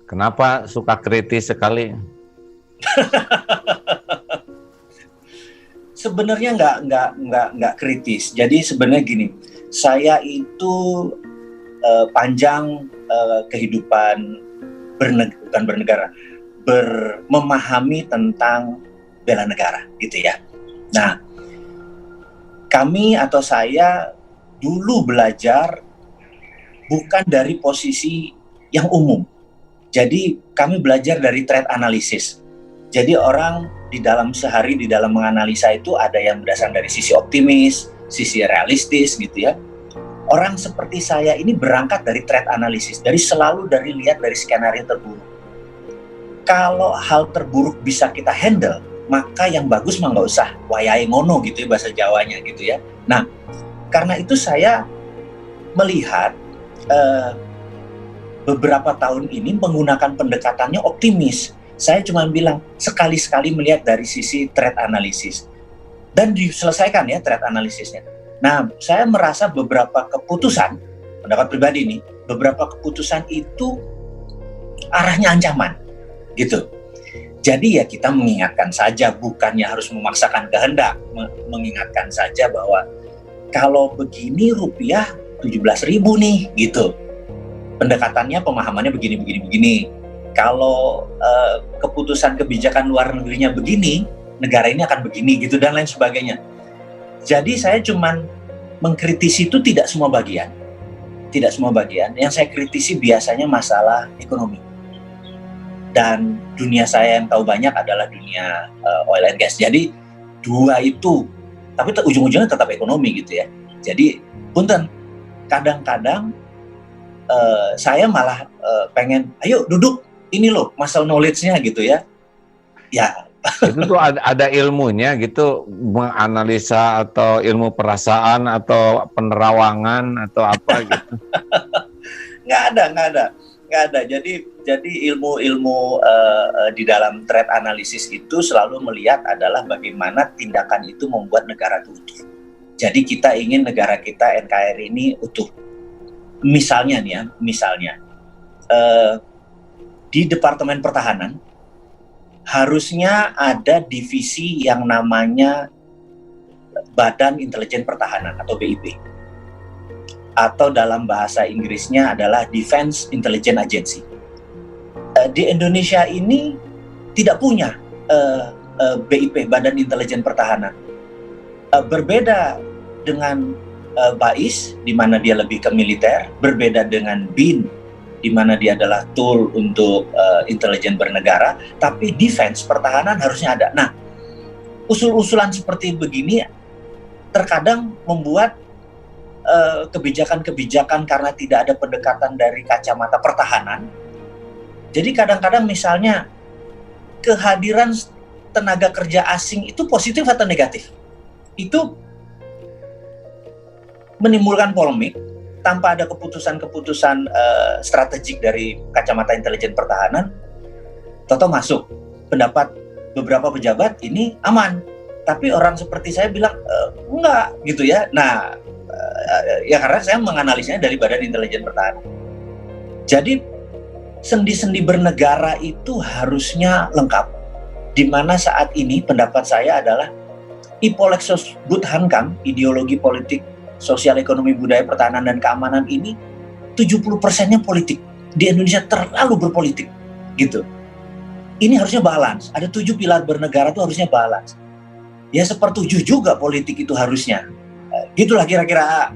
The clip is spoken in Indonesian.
Kenapa suka kritis sekali? Sebenarnya nggak kritis. Jadi sebenarnya gini, saya itu panjang kehidupan bukan bernegara, memahami tentang bela negara, gitu ya. Nah, kami atau saya dulu belajar bukan dari posisi yang umum. Jadi kami belajar dari threat analysis. Jadi orang di dalam sehari di dalam menganalisa itu ada yang berdasarkan dari sisi optimis, sisi realistis gitu ya. Orang seperti saya ini berangkat dari threat analysis, selalu lihat dari skenario terburuk. Kalau hal terburuk bisa kita handle, maka yang bagus mah nggak usah wayahe ngono gitu ya bahasa Jawanya gitu ya. Nah, karena itu saya melihat beberapa tahun ini menggunakan pendekatannya optimis. Saya cuma bilang sekali-sekali melihat dari sisi threat analysis dan diselesaikan ya threat analisisnya. Nah, saya merasa beberapa keputusan, pendapat pribadi nih, beberapa keputusan itu arahnya ancaman, gitu. Jadi ya kita mengingatkan saja, bukannya harus memaksakan kehendak, mengingatkan saja bahwa kalau begini rupiah 17.000 nih, gitu. Pendekatannya, pemahamannya begini. Kalau keputusan kebijakan luar negerinya begini, negara ini akan begini gitu dan lain sebagainya. Jadi saya cuman mengkritisi itu tidak semua bagian. Yang saya kritisi biasanya masalah ekonomi. Dan dunia saya yang tahu banyak adalah dunia oil and gas. Jadi dua itu, tapi ujung-ujungnya tetap ekonomi gitu ya. Jadi punten, kadang-kadang saya malah pengen, ayo duduk, ini loh muscle knowledge-nya gitu ya. Ya. Itu tuh ada ilmunya gitu, menganalisa atau ilmu perasaan atau penerawangan atau apa gitu. Nggak ada. Jadi ilmu di dalam threat analysis itu selalu melihat adalah bagaimana tindakan itu membuat negara itu utuh. Jadi kita ingin negara kita NKRI ini utuh. Misalnya nih ya, di Departemen Pertahanan harusnya ada divisi yang namanya Badan Intelijen Pertahanan atau BIP. Atau dalam bahasa Inggrisnya adalah Defense Intelligence Agency. Di Indonesia ini tidak punya BIP, Badan Intelijen Pertahanan. Berbeda dengan BAIS, di mana dia lebih ke militer, berbeda dengan BIN, di mana dia adalah tool untuk intelijen bernegara, tapi defense, pertahanan harusnya ada. Nah, usul-usulan seperti begini terkadang membuat kebijakan-kebijakan karena tidak ada pendekatan dari kacamata pertahanan. Jadi kadang-kadang misalnya kehadiran tenaga kerja asing itu positif atau negatif? Itu menimbulkan polemik tanpa ada keputusan-keputusan strategik dari kacamata intelijen pertahanan. Toto masuk, pendapat beberapa pejabat ini aman, tapi orang seperti saya bilang enggak gitu ya. Nah, ya karena saya menganalisnya dari Badan Intelijen Pertahanan. Jadi sendi-sendi bernegara itu harusnya lengkap. Di mana saat ini pendapat saya adalah Ipolexos Budhankam, ideologi politik sosial ekonomi budaya pertahanan dan keamanan ini 70%-nya politik. Di Indonesia terlalu berpolitik gitu. Ini harusnya balance. Ada 7 pilar bernegara itu harusnya balance. Ya 1/7 juga politik itu harusnya. Gitulah kira-kira